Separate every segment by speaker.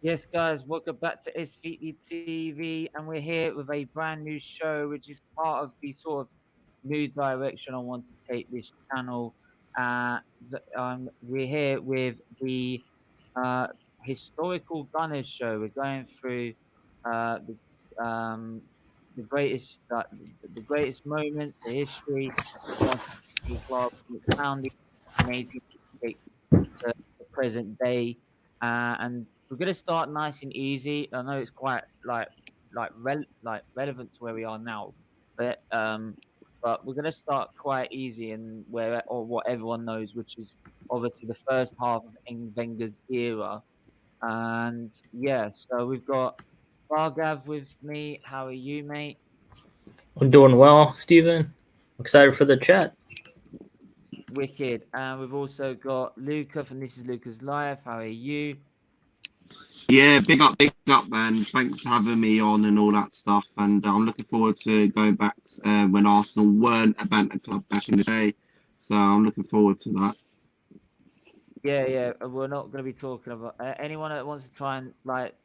Speaker 1: Yes, guys, welcome back to SFeatleyTV, and we're here with a brand new show, which is part of the sort of new direction I want to take this channel. We're here with the uh, historical Gunners show. We're going through the greatest the greatest moments, the history of the Football Club, from its founding in 1866 to the present day. And we're gonna start nice and easy. I know it's quite like relevant to where we are now, but we're gonna start quite easy and where or what everyone knows, which is obviously the first half of Wenger's era. And yeah, so we've got Bargav with me. How are you, mate?
Speaker 2: I'm doing well, Steven. Excited for the chat.
Speaker 1: Wicked. And we've also got Luca from This Is Luca's Live. How are you?
Speaker 3: Yeah, big up, man. Thanks for having me on and all that stuff. And I'm looking forward to going back when Arsenal weren't a banter club back in the day. So I'm looking forward to that.
Speaker 1: Yeah. We're not going to be talking about anyone that wants to try and like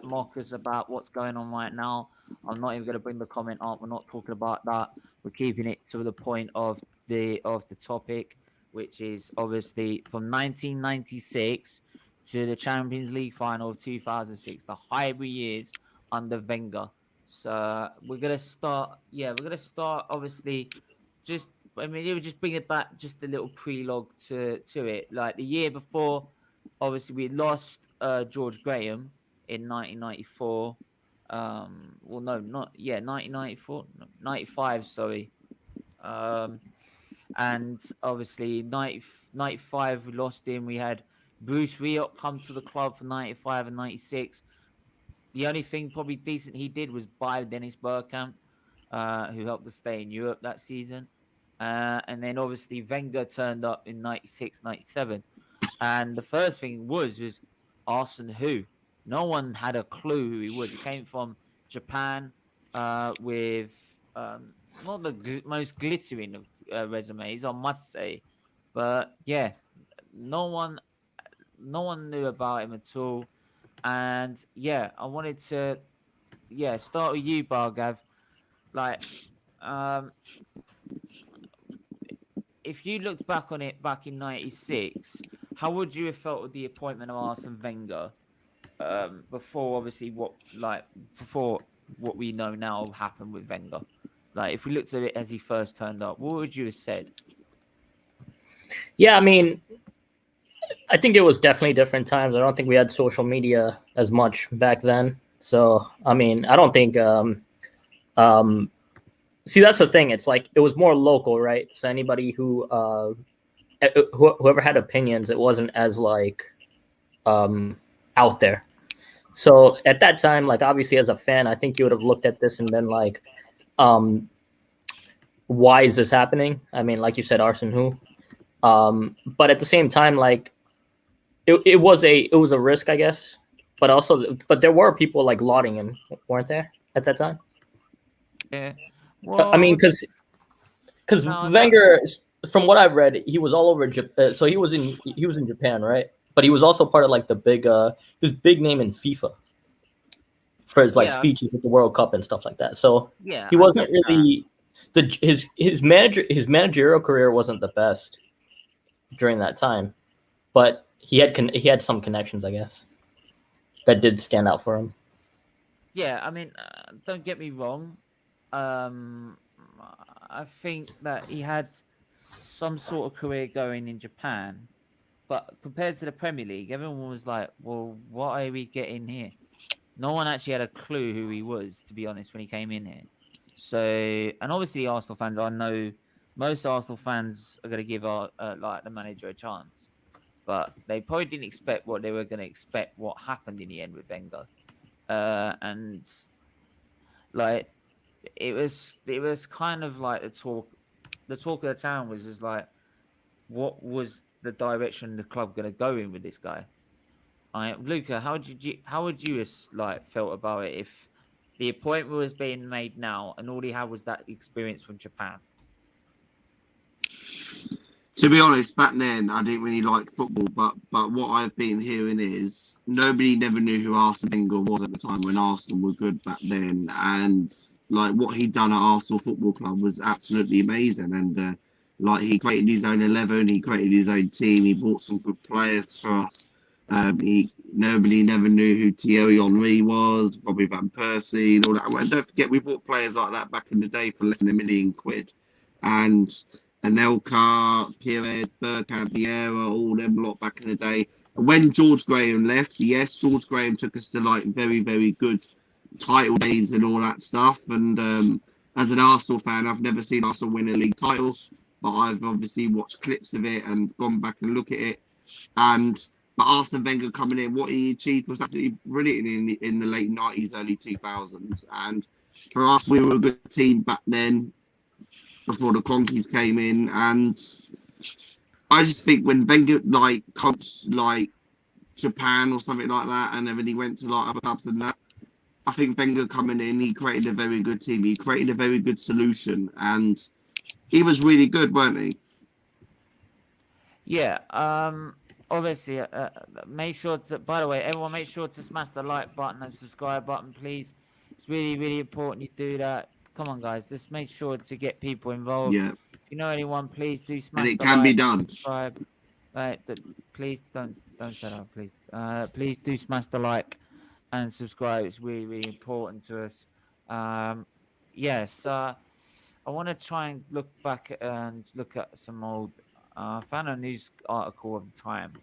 Speaker 1: mock us about what's going on right now. I'm not even going to bring the comment up. We're not talking about that. We're keeping it to the point of the topic, which is obviously from 1996 to the Champions League final of 2006, the Highbury years under Wenger. So we're gonna start. Yeah, we're gonna start. Obviously, just I mean, it would just bring it back just a little prelogue to it. Like the year before, obviously we lost George Graham in 1994. Well, no, not yeah, 1994, 95. Sorry. Um, and obviously 95 we lost him. We had Bruce Rioch come to the club for 95 and 96. The only thing probably decent he did was buy Dennis Bergkamp, who helped us stay in Europe that season. And then obviously Wenger turned up in 96, 97. And the first thing was Arsene who? No one had a clue who he was. He came from Japan with not the most glittering of resumes, I must say. But yeah, no one no one knew about him at all. And yeah, I wanted to start with you, Bargav. Like, um, if you looked back on it back in '96, how would you have felt with the appointment of Arsene Wenger? Before obviously before what we know now happened with Wenger. Like, if we looked at it as he first turned up, what would you have said?
Speaker 2: Yeah, I mean, I think it was definitely different times. I don't think we had social media as much back then. So, I mean, I don't think. Um, See, that's the thing. It's like it was more local, right? So anybody whoever had opinions, it wasn't as like out there. So at that time, like obviously as a fan, I think you would have looked at this and been like, um, why is this happening? I mean, like you said, Arsene who. But at the same time, like it was a risk, I guess. But there were people like lauding him, weren't there at that time?
Speaker 1: Yeah.
Speaker 2: I
Speaker 1: Well,
Speaker 2: mean, because
Speaker 1: no, no,
Speaker 2: Wenger, from what I've read, he was all over Japan. So he was in Japan, right? But he was also part of like the big his big name in FIFA for his like
Speaker 1: yeah,
Speaker 2: speeches at the World Cup and stuff like that. So
Speaker 1: yeah,
Speaker 2: he
Speaker 1: I
Speaker 2: wasn't
Speaker 1: get that.
Speaker 2: really his managerial career wasn't the best during that time, but he had some connections, I guess, that did stand out for him.
Speaker 1: Yeah, I mean, don't get me wrong. Um, I think that he had some sort of career going in Japan, but compared to the Premier League, everyone was like, "Well, what are we getting here?" No one actually had a clue who he was, to be honest, when he came in here. So, and obviously, Arsenal fans, I know most Arsenal fans are going to give like the manager a chance, but they probably didn't expect what they were going to expect. What happened in the end with Wenger, and like it was kind of like the talk of the town was just like, what was the direction the club going to go in with this guy? Luca, how would you like felt about it if the appointment was being made now and all he had was that experience from Japan?
Speaker 3: To be honest, back then I didn't really like football, but what I've been hearing is nobody never knew who Arsene Wenger was at the time when Arsenal were good back then, and like what he'd done at Arsenal Football Club was absolutely amazing. And like he created his own 11, he created his own team, he bought some good players for us. Nobody never knew who Thierry Henry was, Bobby Van Persie, and all that. And don't forget, we bought players like that back in the day for less than £1 million, and Anelka, Pires, Bergkamp, Vieira, all them lot back in the day. And when George Graham left, yes, George Graham took us to like very, very good title days and all that stuff. And as an Arsenal fan, I've never seen Arsenal win a league title, but I've obviously watched clips of it and gone back and look at it. But Arsene Wenger coming in, what he achieved was absolutely brilliant in the late 90s, early 2000s. And for us, we were a good team back then, before the Conkeys came in. And I just think when Wenger like coached like Japan or something like that, and then he went to like other clubs and that, I think Wenger coming in, he created a very good team. He created a very good solution, and he was really good, weren't he?
Speaker 1: Yeah. Obviously, make sure to. By the way, everyone, make sure to smash the like button and subscribe button, please. It's really, really important you do that. Come on, guys. Let's make sure to get people involved.
Speaker 3: Yeah.
Speaker 1: If you know anyone, please do
Speaker 3: And
Speaker 1: smash
Speaker 3: it
Speaker 1: the
Speaker 3: can be
Speaker 1: like and
Speaker 3: done.
Speaker 1: subscribe. Right, please don't shut up, please. Please do smash the like and subscribe. It's really, really important to us. Yes. I want to try and look back and look at some old. I found a news article of the time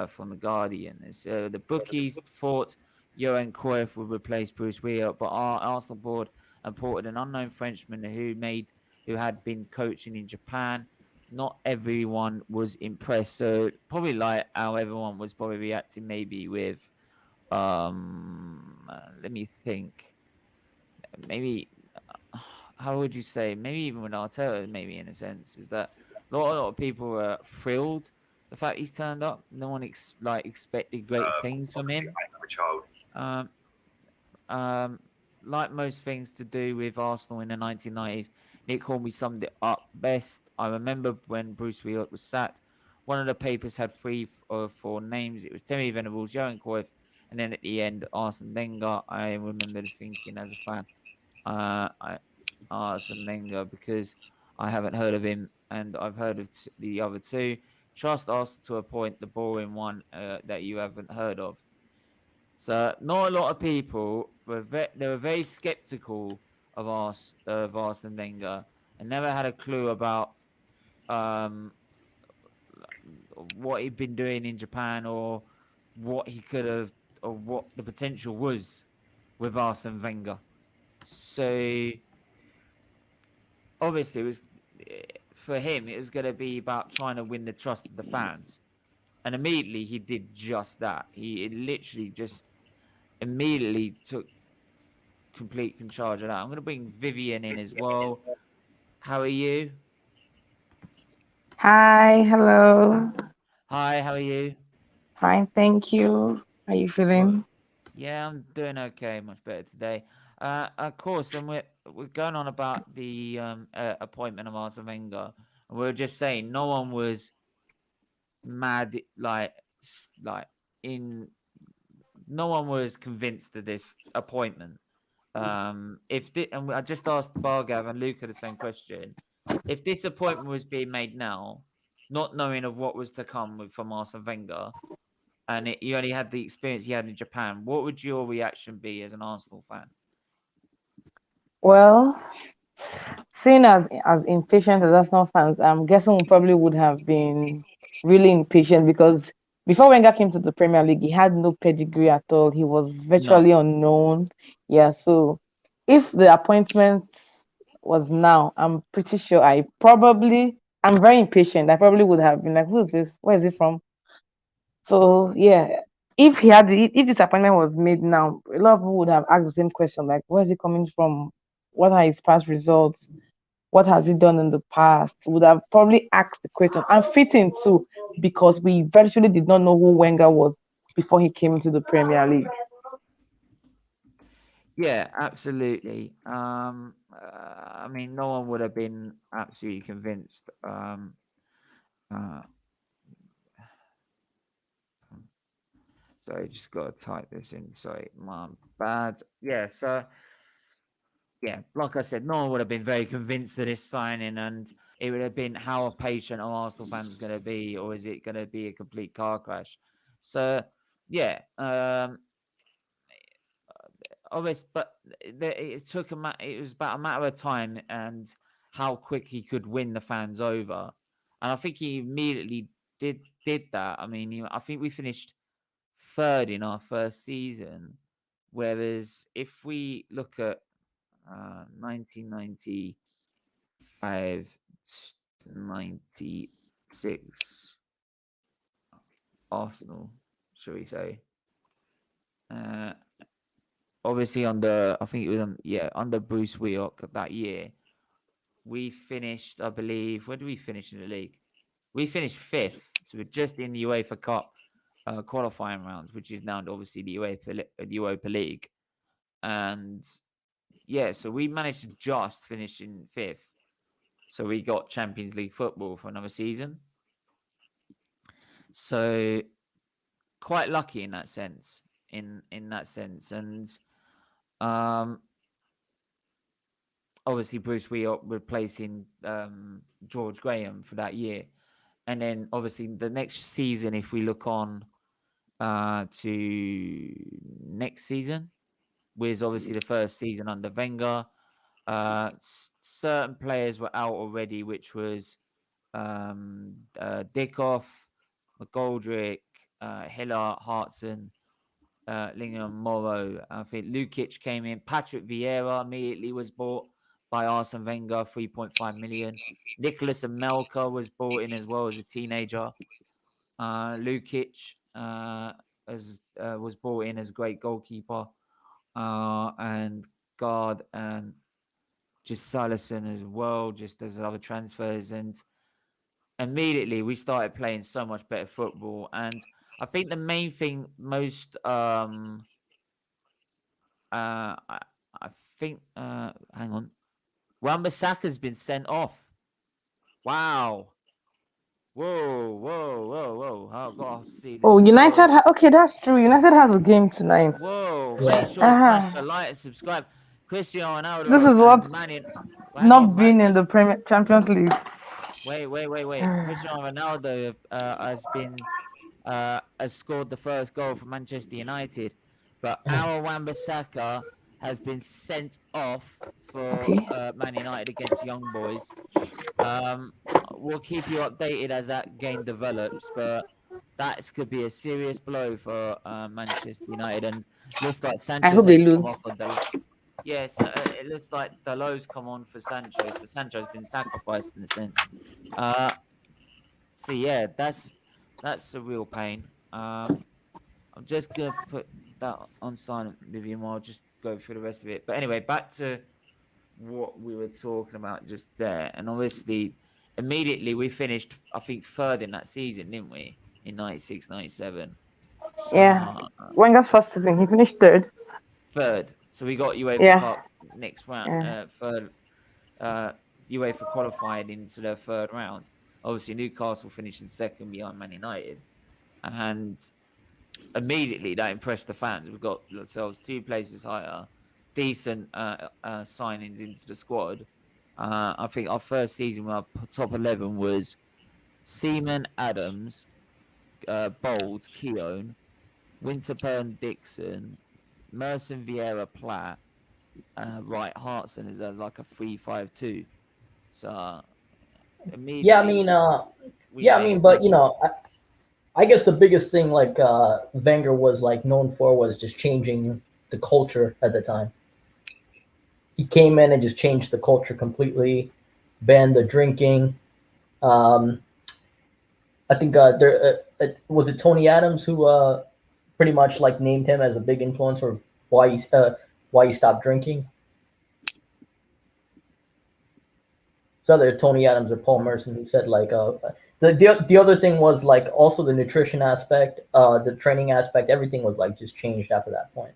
Speaker 1: from the Guardian. It's the bookies thought Johan Cruyff would replace Bruce Weir, but our Arsenal board imported an unknown Frenchman who had been coaching in Japan. Not everyone was impressed, so probably like how everyone was probably reacting, maybe with let me think, maybe how would you say, maybe even with Arteta, maybe in a sense, is that a lot of people were thrilled the fact he's turned up. No one expected great things from him.
Speaker 4: I am a child.
Speaker 1: Like most things to do with Arsenal in the 1990s, Nick Hornby summed it up best. I remember when Bruce Weir was sacked, one of the papers had 3 or 4 names. It was Terry Venables, Johan Cruyff, and then at the end, Arsene Wenger. I remember thinking as a fan, I Arsene Wenger, because I haven't heard of him and I've heard of the other 2. Trust Arsenal to appoint the boring one that you haven't heard of. So not a lot of people they were very skeptical of Arsene Wenger and never had a clue about what he'd been doing in Japan, or what he could have, or what the potential was with Arsene Wenger. So obviously, it was for him. It was going to be about trying to win the trust of the fans, and immediately he did just that. He literally just immediately took complete control of that. I'm going to bring Vivian in as well. How are you?
Speaker 5: Hi, hello.
Speaker 1: Hi, how are you?
Speaker 5: Fine, thank you. How you feeling?
Speaker 1: Yeah, I'm doing okay, much better today. Of course, and we're going on about the appointment of Arsene Wenger, and we are just saying no one was mad, like in no one was convinced of this appointment. And I just asked Bargav and Luca the same question. If this appointment was being made now, not knowing of what was to come from Arsene Wenger, and you only had the experience you had in Japan, what would your reaction be as an Arsenal fan?
Speaker 5: Well, seeing as impatient as Arsenal fans, I'm guessing we probably would have been really impatient because before Wenger came to the Premier League, he had no pedigree at all. He was virtually unknown. Yeah, so if the appointment was now, I'm pretty sure I'm very impatient. I probably would have been like, who's this? Where is it from? So yeah, if this appointment was made now, a lot of people would have asked the same question, like, where is he coming from? What are his past results? What has he done in the past? Would have probably asked the question and fitting too, because we virtually did not know who Wenger was before he came into the Premier League.
Speaker 1: Yeah, absolutely. I mean, no one would have been absolutely convinced. Sorry, just got to type this in. Sorry, my bad. Yeah, so yeah, like I said, no one would have been very convinced of this signing, and it would have been how patient are Arsenal fans going to be, or is it going to be a complete car crash? So yeah, obvious, but it took it was about a matter of time and how quick he could win the fans over, and I think he immediately did that. I mean, I think we finished third in our first season, whereas if we look at 1995 to 96 Arsenal, shall we say? Obviously under, I think it was under Bruce Weock that year, we finished, I believe, where did we finish in the league? We finished fifth, so we're just in the UEFA Cup qualifying rounds, which is now obviously the Europa League, and yeah, so we managed to just finish in fifth, so we got Champions League football for another season. So quite lucky in that sense. And obviously Bruce Weock replacing George Graham for that year, and then obviously the next season, if we look on to next season, was obviously the first season under Wenger. Certain players were out already, which was Dickoff, McGoldrick, Hiller, Hartson, Lingham, Morrow. I think Lukic came in. Patrick Vieira immediately was bought by Arsene Wenger, 3.5 million. Nicholas Anelka was bought in as well as a teenager. Lukic was brought in as a great goalkeeper and guard, and just Salison as well, just as other transfers. And immediately we started playing so much better football. And I think the main thing, I think, hang on, Wan-Bissaka's been sent off. Wow. Whoa. I've got to see this.
Speaker 5: Oh, United. Okay, that's true. United has a game tonight.
Speaker 1: Whoa.
Speaker 2: Yeah.
Speaker 1: Make sure to smash the like and subscribe. Cristiano Ronaldo.
Speaker 5: This is what
Speaker 1: not
Speaker 5: being in the Premier Champions League.
Speaker 1: Wait. Cristiano Ronaldo has scored the first goal for Manchester United, but our Wan-Bissaka has been sent off for Man United against Young Boys. We'll keep you updated as that game develops, but that could be a serious blow for Manchester United. And looks like Sanchez.
Speaker 5: I hope they lose.
Speaker 1: Yes, it looks like Dalot's come on for Sancho, so Sancho's been sacrificed in a sense. So yeah, that's a real pain. I'm just gonna put that on silent with you more. Just go through the rest of it. But anyway, back to what we were talking about just there. And obviously, immediately we finished, I think, third in that season, didn't we? In 96, 97. So,
Speaker 5: yeah. Wenger's first season, he finished third.
Speaker 1: So we got UEFA Cup next round. Third. UEFA qualified into the third round. Obviously, Newcastle finished in second behind Man United. And immediately that impressed the fans. We've got ourselves 2 places higher, decent signings into the squad. I think our first season, our top 11 was Seaman, Adams, Bold, Keown, Winterburn, Dixon, Merson, Vieira, Platt, Wright, Hartson is like a 3-5-2. So immediately,
Speaker 2: but I guess the biggest thing like Wenger was like known for was just changing the culture at the time. He came in and just changed the culture completely, banned the drinking. I think was it Tony Adams who pretty much like named him as a big influencer of why he stopped drinking. It's either Tony Adams or Paul Merson who said like the other thing was like also the nutrition aspect, the training aspect, everything was like just changed after that point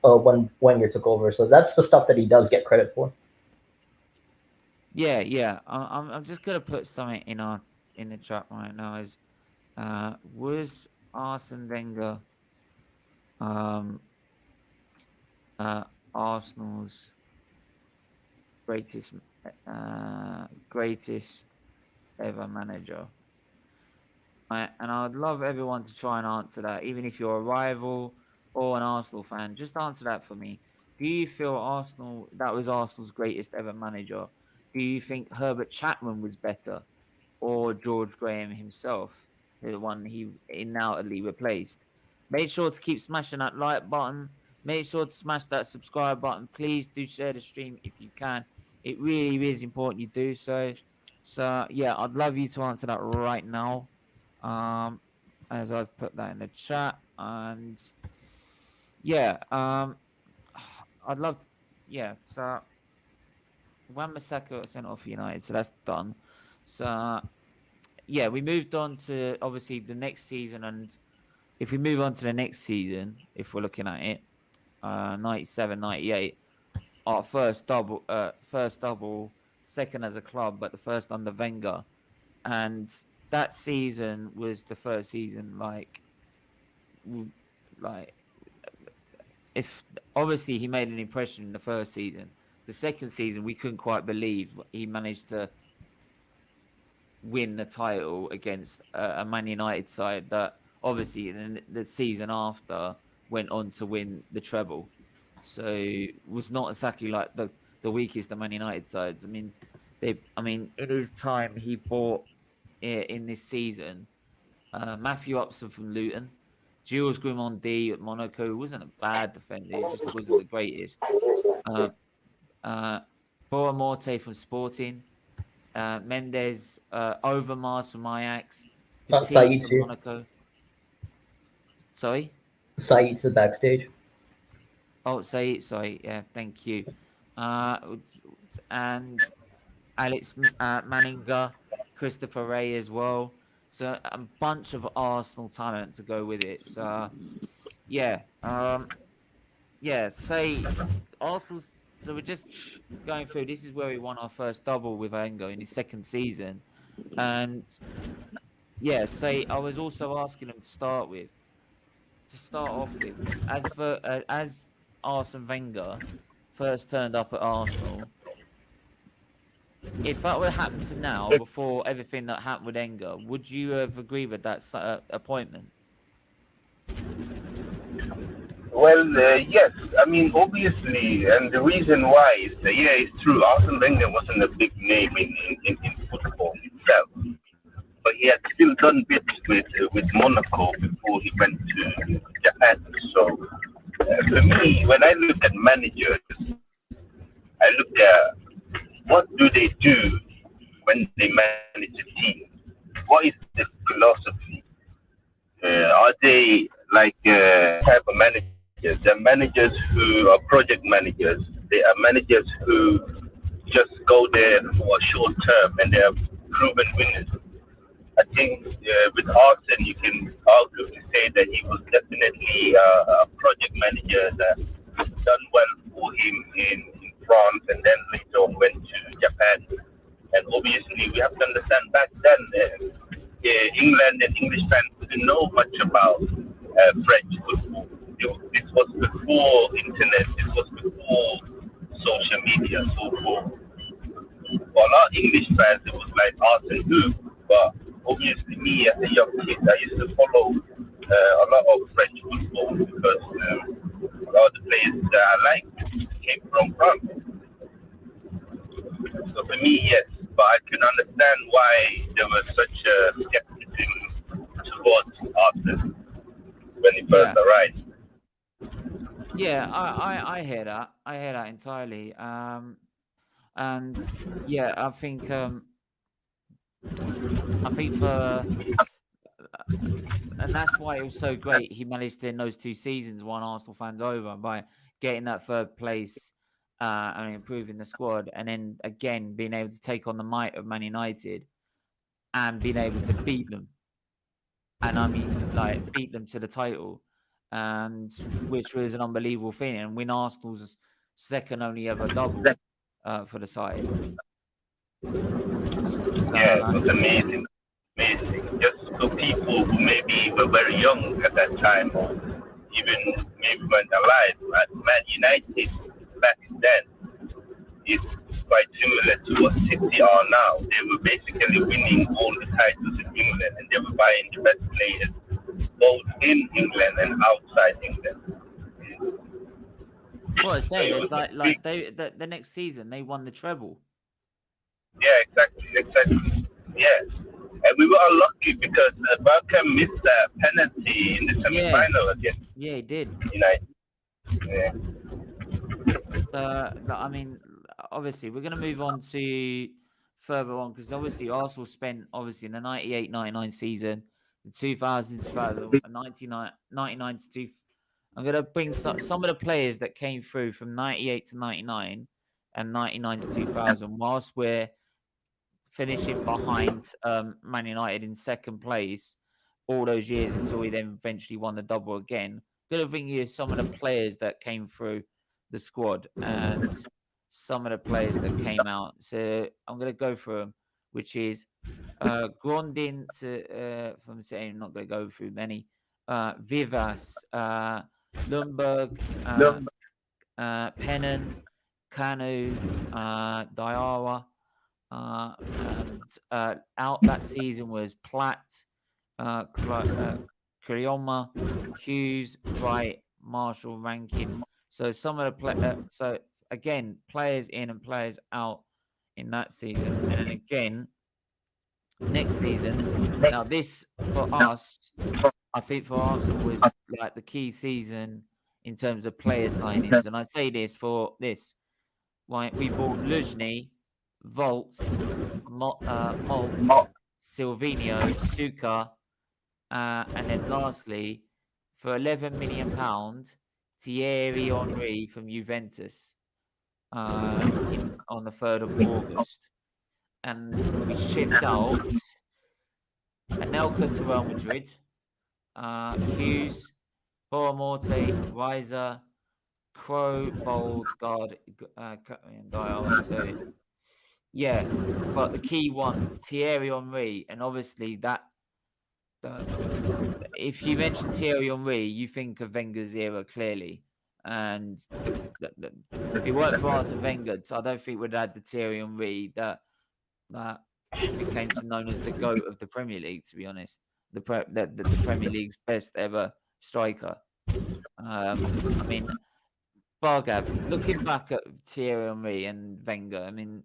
Speaker 2: when Wenger took over. So that's the stuff that he does get credit for.
Speaker 1: Yeah. I'm just gonna put something in our in the chat right now is, was Arsene Wenger Arsenal's greatest greatest ever manager? And I'd love everyone to try and answer that, even if you're a rival or an Arsenal fan. Just answer that for me. Do you feel that was Arsenal's greatest ever manager? Do you think Herbert Chapman was better, or George Graham himself, the one he undoubtedly replaced? Make sure to keep smashing that like button. Make sure to smash that subscribe button. Please do share the stream if you can. It really is important you do so. So yeah, I'd love you to answer that right now. As I've put that in the chat, and yeah, I'd love, yeah. So Wan-Bissaka sent off for United, so that's done. So yeah, we moved on to obviously the next season, and if we move on to the next season, if we're looking at it, 97, 98, our first double, second as a club, but the first under Wenger, and that season was the first season like if obviously he made an impression in the first season. The second season we couldn't quite believe he managed to win the title against a Man United side that obviously in the season after went on to win the treble. So it was not exactly like the weakest of Man United sides. I mean in his time he bought in this season Matthew Upson from Luton, Jules Grimond at Monaco, who wasn't a bad defender, he just wasn't the greatest. Bora Morte from Sporting, Mendes, Overmars from Ajax,
Speaker 2: Said
Speaker 1: from
Speaker 2: too.
Speaker 1: Monaco. Sorry?
Speaker 2: Said's the backstage.
Speaker 1: Oh, sorry, yeah, thank you. And Alex Manninger, Christopher Ray as well. So a bunch of Arsenal talent to go with it. So yeah, say Arsenal. So we're just going through. This is where we won our first double with Wenger in his second season, and yeah, say I was also asking him to start off with, as Arsene Wenger first turned up at Arsenal. If that would happen to now, before everything that happened with Wenger, would you have agreed with that appointment?
Speaker 4: Well, yes. I mean, obviously, and the reason why is that, yeah, it's true. Arsene Wenger wasn't a big name in football itself, but he had still done bits with Monaco before he went to Japan. So, for me, when I look at managers, I look at what do they do when they manage a team? What is the philosophy? Are they like type of managers? They're managers who are project managers. They are managers who just go there for a short term and they are proven winners. I think with Arsene, you can arguably say that he was definitely a project manager that done well for him in France and then later on went to Japan. And obviously, we have to understand back then, England and English fans didn't know much about French football. This was before internet, this was before social media, so for a lot of English fans, it was like Arsene who. But obviously, me as a young kid, I used to follow a lot of French football because a lot of the players that I liked came from France. So for me, yes, but I can understand why there was such a skepticism towards Arsene when he first arrived.
Speaker 1: Yeah, I hear that. I hear that entirely. And yeah, I think for and that's why it was so great. He managed to, in those 2 seasons, won Arsenal fans over by getting that third place and improving the squad, and then again being able to take on the might of Man United and being able to beat them. And I mean, like, beat them to the title, and which was an unbelievable thing, and win Arsenal's second only ever double for the side.
Speaker 4: Yeah, it was amazing. amazing. Just for people who maybe were very young at that time, or even maybe weren't alive. At Man United back then is quite similar to what City are now. They were basically winning all the titles in England, and they were buying the best players both in England and outside England.
Speaker 1: What I
Speaker 4: So
Speaker 1: say,
Speaker 4: it
Speaker 1: there's
Speaker 4: was a big,
Speaker 1: the next season they won the treble.
Speaker 4: yeah, exactly. Yeah. And we were unlucky because Barker missed that penalty in the semi-final against
Speaker 1: Yeah, he did.
Speaker 4: United. Yeah.
Speaker 1: I mean, obviously, we're going to move on to further on because obviously Arsenal spent obviously in the 98-99 season, the 2000, 99 to 2. I'm going to bring some of the players that came through from 98 to 99 and 99 to 2000 whilst we're finishing behind Man United in second place all those years until we then eventually won the double again. Going to bring you some of the players that came through the squad and some of the players that came out. So I'm going to go through them, which is Grondin to from City. I'm not going to go through many. Vivas, Lundberg, Pennon, Kanu, Diarra. And out that season was Platt, Krioma, Hughes, Wright, Marshall, Rankin. So some of the so again, players in and players out in that season, and then again next season. Now this for us, I think for Arsenal was like the key season in terms of player signings, and I say this for this. Right, we bought Luzhny, Volts, Maltz, Silvino, Suka, and then lastly, for £11 million, Thierry Henry from Juventus on the 3rd of August. And we shipped out Anelka to Real Madrid, Hughes, Boamorte, Reiser, Crow, Bold, Guard, Dial. So, yeah, but the key one, Thierry Henry, and obviously that. If you mention Thierry Henry, you think of Wenger's era clearly, and if it weren't for Arsene Wenger, I don't think we'd had the Thierry Henry that became known as the GOAT of the Premier League. To be honest, the Premier League's best ever striker. I mean. Bargav, looking back at Thierry Henry and Wenger, I mean,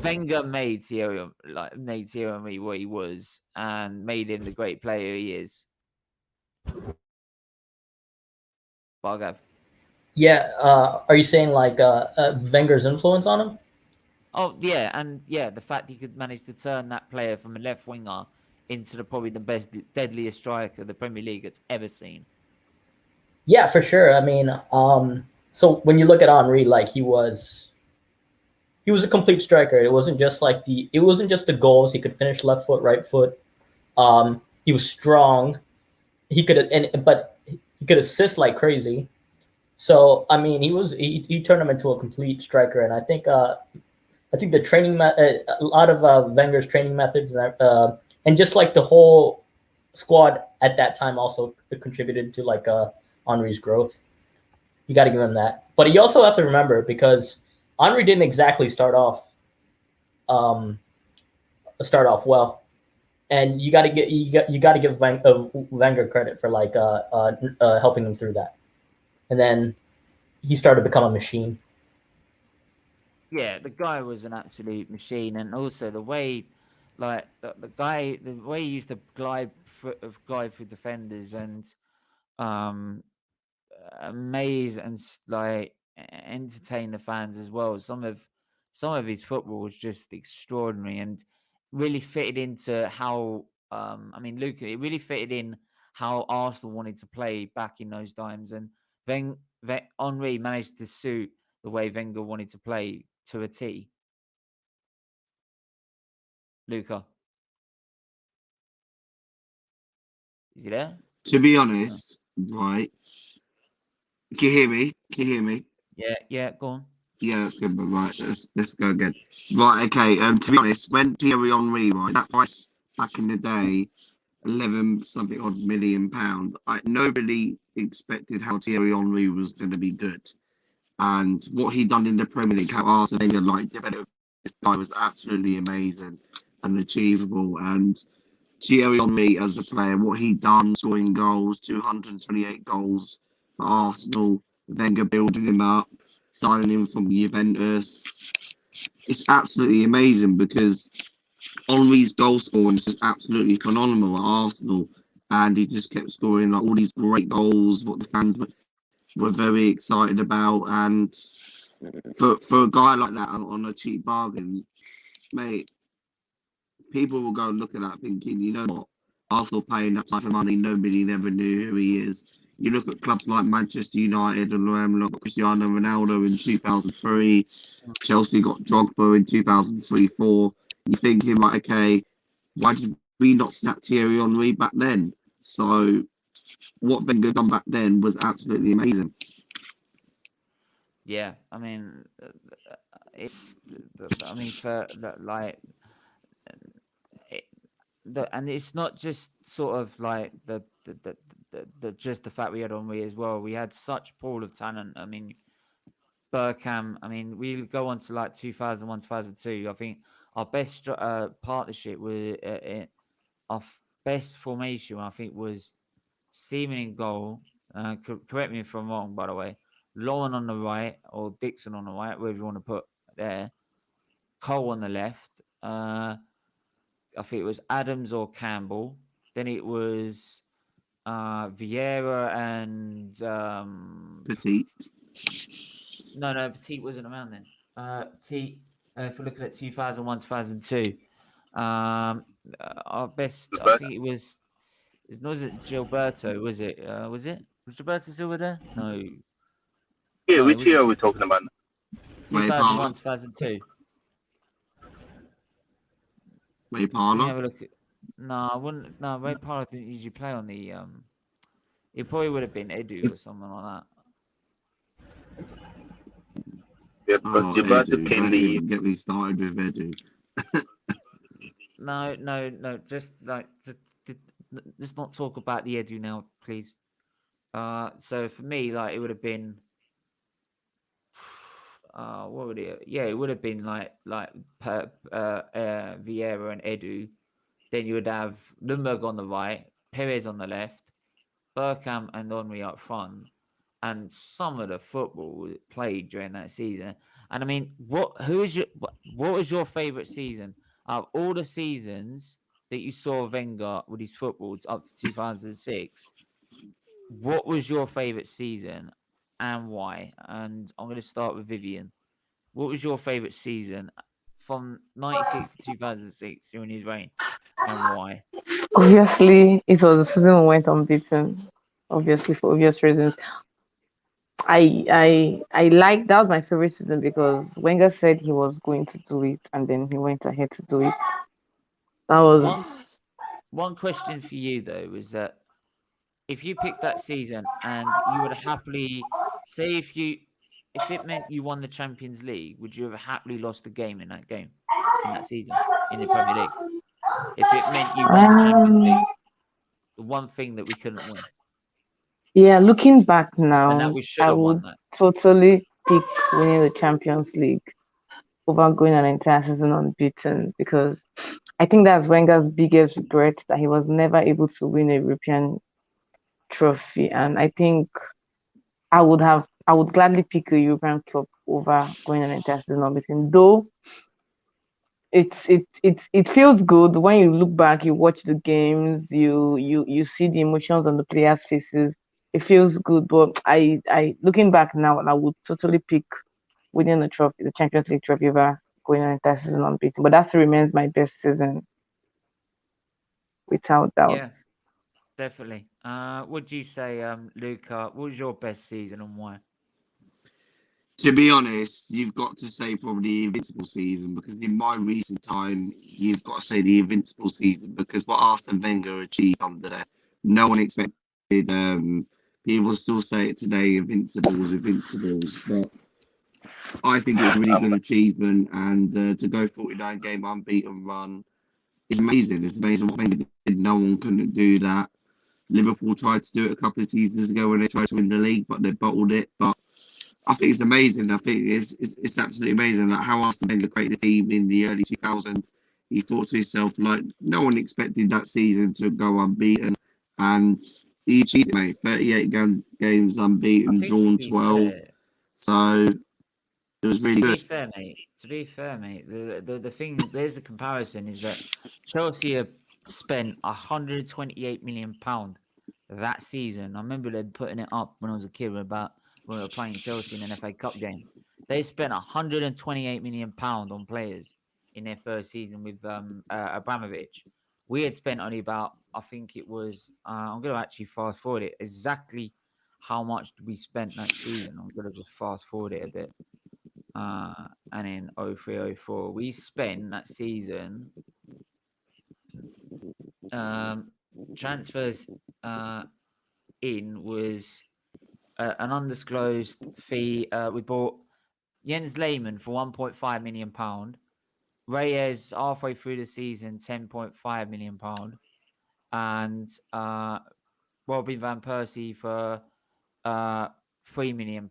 Speaker 1: Wenger made Thierry Henry what he was and made him the great player he is. Bargav.
Speaker 2: Yeah, are you saying like Wenger's influence on him?
Speaker 1: Oh yeah, and yeah, the fact he could manage to turn that player from a left winger into probably the best, deadliest striker the Premier League has ever seen.
Speaker 2: Yeah, for sure. I mean, so when you look at Henry, like he was a complete striker. It wasn't just the goals. He could finish left foot, right foot. He was strong. He could assist like crazy. So I mean, he turned him into a complete striker. And I think the training a lot of Wenger's training methods and just like the whole squad at that time also contributed to like Henry's growth. You got to give him that. But you also have to remember, because Henry didn't exactly start off well, and you got to give Wenger credit for like helping him through that, and then he started to become a machine.
Speaker 1: Yeah, the guy was an absolute machine, and also the way, like the way he used to glide through defenders and amaze and like entertain the fans as well. Some of his football was just extraordinary and really fitted into how I mean, Luca, it really fitted in how Arsenal wanted to play back in those times, and then Henry managed to suit the way Wenger wanted to play to a T. Luca, is he there?
Speaker 3: To be honest, right? Can you hear me?
Speaker 1: Yeah, go on.
Speaker 3: Yeah, that's good, but right, let's go again. Right, okay. To be honest, when Thierry Henry, right, that price back in the day, 11 something odd £1 million. Nobody expected how Thierry Henry was going to be good, and what he done in the Premier League, how Arsenal like developed this guy was absolutely amazing and achievable. And Thierry Henry as a player, what he done, scoring goals, 228 goals for Arsenal, Wenger building him up, signing him from Juventus. It's absolutely amazing because Henry's goal scoring is just absolutely phenomenal at Arsenal, and he just kept scoring like all these great goals, what the fans were very excited about. And for a guy like that on a cheap bargain, mate, people will go and look at that thinking, you know what, Arsenal paying that type of money, nobody never knew who he is. You look at clubs like Manchester United and Cristiano Ronaldo in 2003, Chelsea got Drogba in 2003-4. You're thinking, like, okay, why did we not snap Thierry Henry back then? So what Wenger done back then was absolutely amazing.
Speaker 1: Yeah, I mean, for like, and it's not just sort of like the just the fact we had Henry as well. We had such pool of talent. I mean, Bergkamp. I mean, we go on to like 2001, 2002. I think our best partnership was our best formation. I think was Seaman in goal. Correct me if I'm wrong, by the way. Lauren on the right or Dixon on the right, wherever you want to put there. Cole on the left. I think it was Adams or Campbell. Then it was Vieira and
Speaker 3: Petite.
Speaker 1: No, Petite wasn't around then. Petite, if we're looking at 2001, 2002, our best, I think it was Gilberto, was it? Was Gilberto Silva there? No.
Speaker 4: Yeah,
Speaker 1: No,
Speaker 4: which
Speaker 1: was
Speaker 4: year
Speaker 1: it?
Speaker 4: are we talking about?
Speaker 1: 2001, 2002.
Speaker 3: Ray
Speaker 1: Let me
Speaker 3: Parlour.
Speaker 1: have a look. No, I wouldn't. No, Ray Parlour didn't usually play on the. It probably would have been Edu or someone like that.
Speaker 4: Yeah, because Gilberto
Speaker 3: Edu.
Speaker 4: came
Speaker 3: Don't
Speaker 4: the
Speaker 3: even get me started with Edu.
Speaker 1: No. Just like, let's not talk about the Edu now, please. So for me, like, it would have been. What would it? Yeah, it would have been like Vieira and Edu. Then you would have Lundberg on the right, Perez on the left, Bergkamp and Henry up front, and some of the football played during that season. And I mean, what was your favourite season out of all the seasons that you saw Wenger with his footballs up to 2006? What was your favourite season and why? And I'm going to start with Vivian. What was your favourite season from 96 to 2006 during his reign, and why?
Speaker 5: Obviously, it was the season we went unbeaten. Obviously, for obvious reasons. I like that was my favorite season because Wenger said he was going to do it, and then he went ahead to do it. That was
Speaker 1: One question for you though was that if you picked that season and you would happily say if it meant you won the Champions League, would you have happily lost the game in that season in the Premier League? If it meant you won the Champions League, the one thing that we couldn't win.
Speaker 5: Yeah, looking back
Speaker 1: And that
Speaker 5: now,
Speaker 1: we should
Speaker 5: I
Speaker 1: have won
Speaker 5: would
Speaker 1: that.
Speaker 5: totally pick winning the Champions League over going an entire season unbeaten because I think that's Wenger's biggest regret that he was never able to win a European trophy. And I think I would gladly pick a European Cup over going an entire season unbeaten. Though it feels good when you look back, you watch the games, you see the emotions on the players' faces. It feels good, but I looking back now, I would totally pick winning the trophy, the Champions League trophy over going an entire season unbeaten. But that still remains my best season, without doubt.
Speaker 1: Yeah, definitely. Would you say, Luca, what was your best season and why?
Speaker 3: To be honest, you've got to say probably the Invincible season because in my recent time, you've got to say the Invincible season because what Arsene Wenger achieved under there, no one expected. People still say it today, Invincibles. But I think it was a really good achievement, and to go 49 game unbeaten run is amazing. It's amazing what Wenger did. No one couldn't do that. Liverpool tried to do it a couple of seasons ago when they tried to win the league, but they bottled it. But I think it's amazing. I think it's absolutely amazing. Like how Arsene Wenger created a team in the early 2000s. He thought to himself, like, no one expected that season to go unbeaten, and he achieved it, mate. 38 games unbeaten, drawn 12. So it was really good.
Speaker 1: To be fair, mate, the thing, there's a comparison is that Chelsea have spent £128 million that season. I remember them putting it up when I was a kid about when we were playing Chelsea in an FA Cup game. They spent £128 million on players in their first season with Abramovich. We had spent only about, I think it was, I'm going to actually fast forward it, exactly how much we spent that season. I'm going to just fast forward it a bit. And in 03-04, we spent that season transfers in was an undisclosed fee. We bought Jens Lehmann for £1.5 million. Reyes halfway through the season, £10.5 million. And Robin Van Persie for £3 million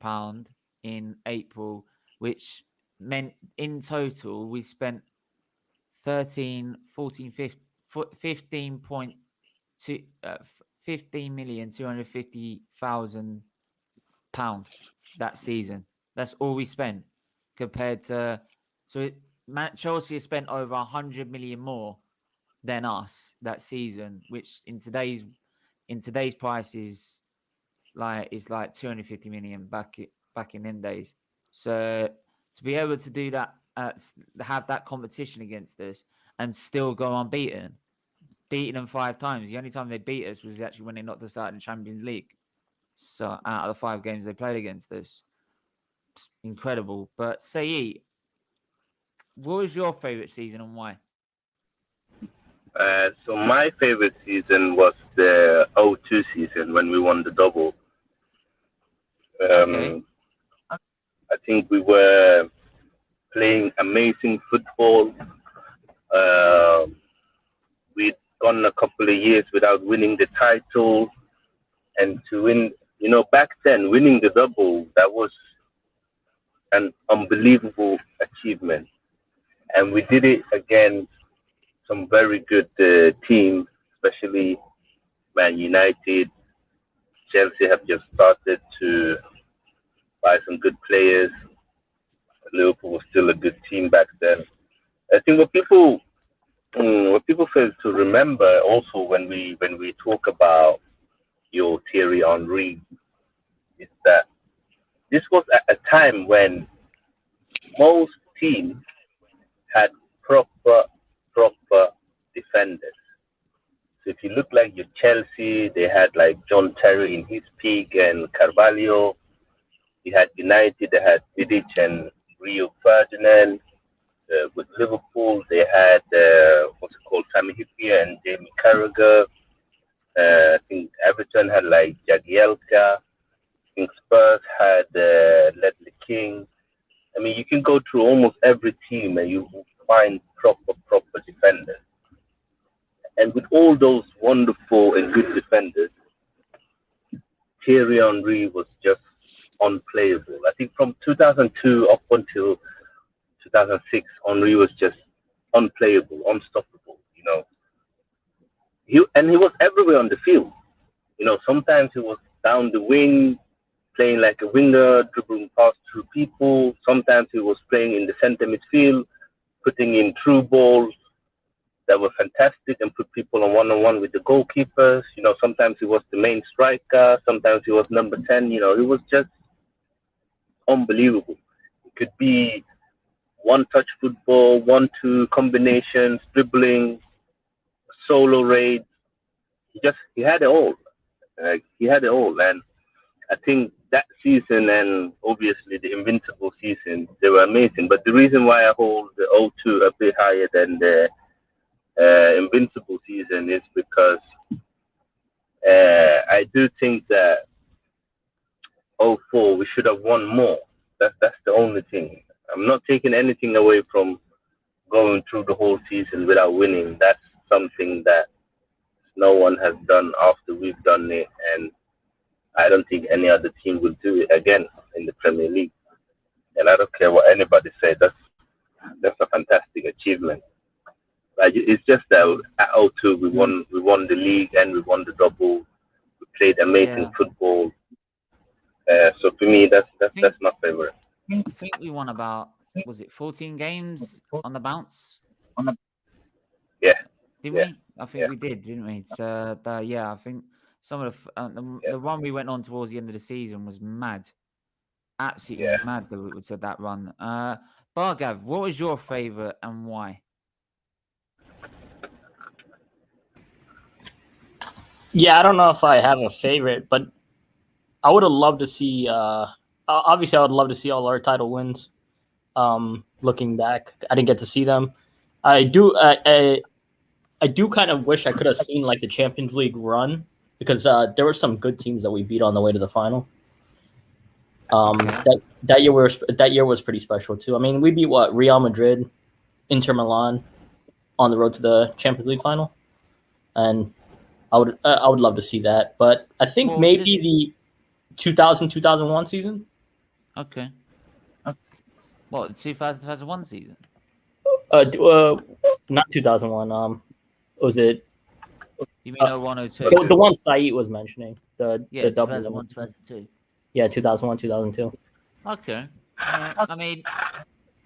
Speaker 1: in April, which meant in total we spent 15,250,000 pound that season. That's all we spent compared to Chelsea spent over 100 million more than us that season, which in today's price is like 250 million back in them days. So to be able to do that, have that competition against us and still go unbeaten, beating them 5 times. The only time they beat us was actually when they knocked us out in the Champions League. So out of the 5 games they played against us, it's incredible. But Saeed, what was your favourite season and why?
Speaker 4: So my favorite season was the 02 season when we won the double.
Speaker 1: Okay.
Speaker 4: I think we were playing amazing football. We'd gone a couple of years without winning the title, and to win, back then, winning the double, that was an unbelievable achievement. And we did it against some very good teams, especially Man United. Chelsea have just started to buy some good players. Liverpool was still a good team back then. I think what people fail to remember also when we talk about your Thierry Henry is that this was at a time when most teams had proper defenders. So if you look like your Chelsea, they had like John Terry in his peak and Carvalho. You had United, they had Vidic and Rio Ferdinand. With Liverpool, they had Sami Hyypiä and Jamie Carragher. I think Everton had like Jagielka. I think Spurs had Ledley King. I mean, you can go through almost every team and you will find proper defenders. And with all those wonderful and good defenders, Thierry Henry was just unplayable. I think from 2002 up until 2006, Henry was just unplayable, unstoppable. He was everywhere on the field. Sometimes he was down the wing, playing like a winger, dribbling past through people. Sometimes he was playing in the center midfield, putting in through balls that were fantastic and put people on one-on-one with the goalkeepers. Sometimes he was the main striker. Sometimes he was number 10. He was just unbelievable. It could be one-touch football, 1-2 combinations, dribbling, solo raids. He had it all. He had it all. And I think that season and obviously the Invincible season, they were amazing. But the reason why I hold the 02 a bit higher than the Invincible season is because I do think that 04 we should have won more. That's the only thing. I'm not taking anything away from going through the whole season without winning. That's something that no one has done after we've done it, and I don't think any other team will do it again in the Premier League. And I don't care what anybody says. That's a fantastic achievement. Like it's just that at O2 we won the league and we won the double. We played amazing
Speaker 1: Yeah.
Speaker 4: football. So for me, that's
Speaker 1: think-
Speaker 4: my favorite.
Speaker 1: I think we won about, was it 14 games on the bounce?
Speaker 4: Yeah.
Speaker 1: Didn't
Speaker 4: Yeah.
Speaker 1: we? I think we did, didn't we? So, yeah, I think some of the run we went on towards the end of the season was mad. Absolutely
Speaker 4: Yeah.
Speaker 1: mad to that run. Bargav, what was your favorite and why?
Speaker 2: Yeah, I don't know if I have a favorite, but I would have loved to see. Obviously, I would love to see all our title wins. Looking back, I didn't get to see them. I do. I do kind of wish I could have seen like the Champions League run because there were some good teams that we beat on the way to the final.
Speaker 1: Okay.
Speaker 2: That year was pretty special too. I mean, we beat Real Madrid, Inter Milan, on the road to the Champions League final, and I would love to see that. But I think
Speaker 1: Well,
Speaker 2: maybe the 2000-2001 season.
Speaker 1: Okay. What, the 2001 season?
Speaker 2: Not 2001. Was it
Speaker 1: You mean 0102?
Speaker 2: the one Saeed was mentioning? The double
Speaker 1: 2001, 2002.
Speaker 2: Yeah, 2001, 2002.
Speaker 1: Okay. I mean,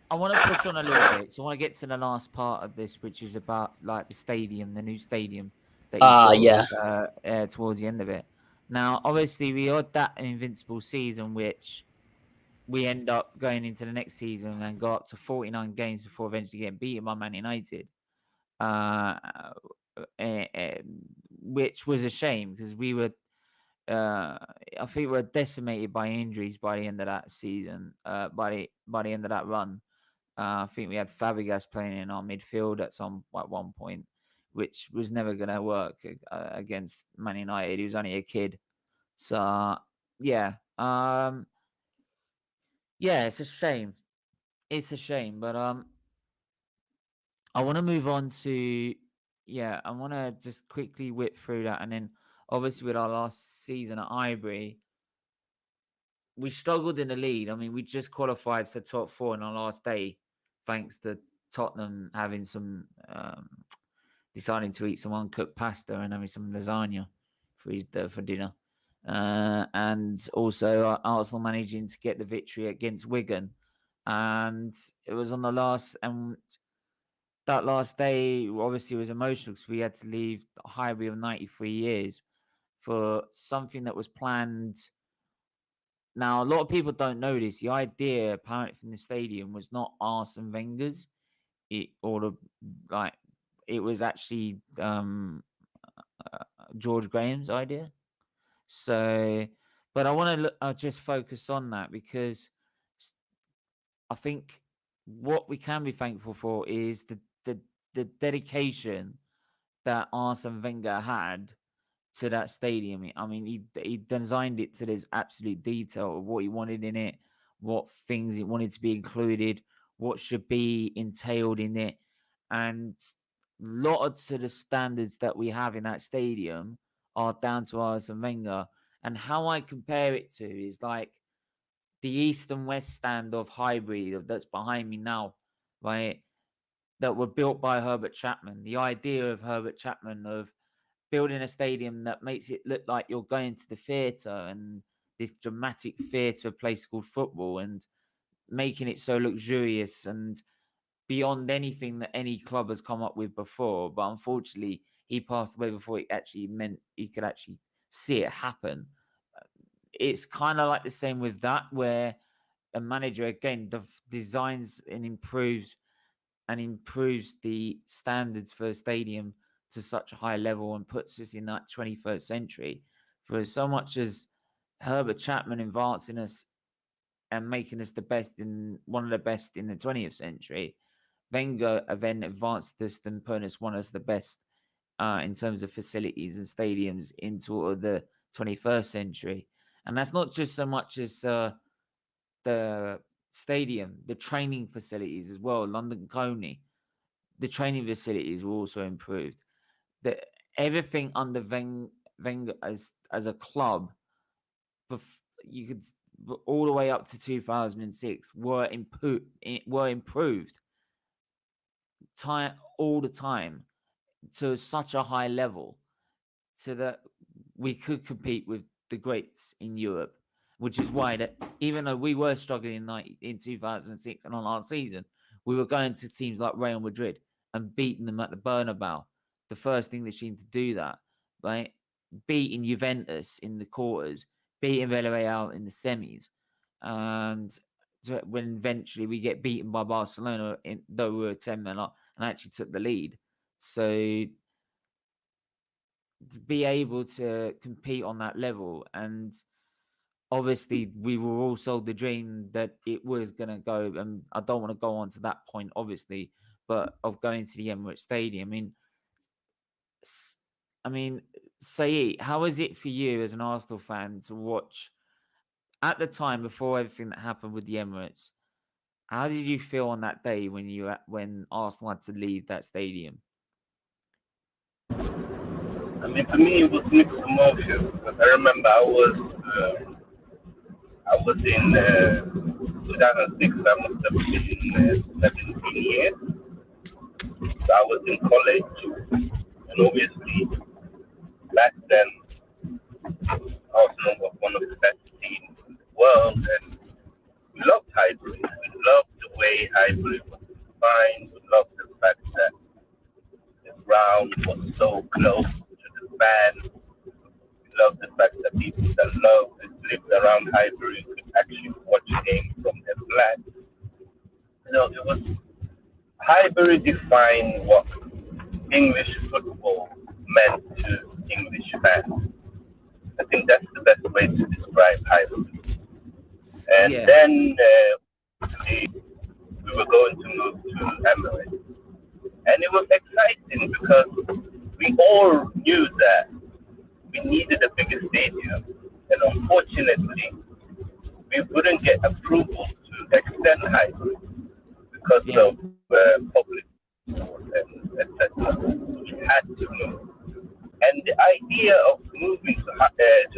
Speaker 1: I want to push on a little bit. So I want to get to the last part of this, which is about like the stadium, the new stadium that towards the end of it. Now, obviously, we had that Invincible season, which we end up going into the next season and go up to 49 games before eventually getting beaten by Man United, which was a shame because we were. I think we were decimated by injuries by the end of that season. By the end of that run, I think we had Fabregas playing in our midfield at one point, which was never going to work against Man United. He was only a kid, so yeah, yeah, it's a shame. It's a shame, but I want to move on to I want to just quickly whip through that, and then obviously with our last season at Highbury, we struggled in the lead. I mean, we just qualified for top four on our last day, thanks to Tottenham having some deciding to eat some uncooked pasta and having some lasagna for dinner, and also Arsenal managing to get the victory against Wigan, and it was on the last and. That last day obviously was emotional because we had to leave Highbury of 93 years for something that was planned. Now, a lot of people don't know this. The idea, apparently, from the stadium was not Arsene Wenger's. It was actually George Graham's idea. So, but I want to just focus on that because I think what we can be thankful for is the dedication that Arsene Wenger had to that stadium. I mean, he designed it to this absolute detail of what he wanted in it, what things he wanted to be included, what should be entailed in it, and lots of the standards that we have in that stadium are down to Arsene Wenger. And how I compare it to is like the east and west stand of Highbury that's behind me now, right? That were built by Herbert Chapman. The idea of Herbert Chapman of building a stadium that makes it look like you're going to the theatre and this dramatic theatre place called football, and making it so luxurious and beyond anything that any club has come up with before. But unfortunately, he passed away before it actually meant he could actually see it happen. It's kind of like the same with that, where a manager again designs and improves the standards for a stadium to such a high level and puts us in that 21st century. For so much as Herbert Chapman advancing us and making us one of the best in the 20th century, Wenger then advanced us and put us one of the best in terms of facilities and stadiums into the 21st century. And that's not just so much as the the stadium, the training facilities as well, London Coney, the training facilities were also improved. Everything under Wenger as a club, you could all the way up to 2006 were improved time all the time to such a high level, so that we could compete with the greats in Europe. Which is why that even though we were struggling in 2006 and on our season, we were going to teams like Real Madrid and beating them at the Bernabeu. The first English team to do that, right? Beating Juventus in the quarters, beating Villarreal in the semis, and when eventually we get beaten by Barcelona, though we were 10 men up and actually took the lead. So to be able to compete on that level, and obviously we were all sold the dream that it was going to go, and I don't want to go on to that point, obviously, but of going to the Emirates Stadium. I mean, Saeed, how is it for you as an Arsenal fan to watch at the time before everything that happened with the Emirates? How did you feel on that day when Arsenal had to leave that stadium?
Speaker 4: I mean, for me, it was mixed emotions. Because I remember I was in 2006. I must have been 17 years. So I was in college, and obviously back then, Arsenal was one of the best teams in the world, and we loved Highbury. We loved the way Highbury was defined. We loved the fact that the ground was so close to the fan. We loved the fact that people that lived around Highbury could actually watch games from their flat. You know, it was Highbury defined what English football meant to English fans. I think that's the best way to describe Highbury. And then we were going to move to Emirates. And it was exciting because we all knew that we needed a bigger stadium. And unfortunately, we wouldn't get approval to extend Highbury because of public support and etc. We had to move. And the idea of moving to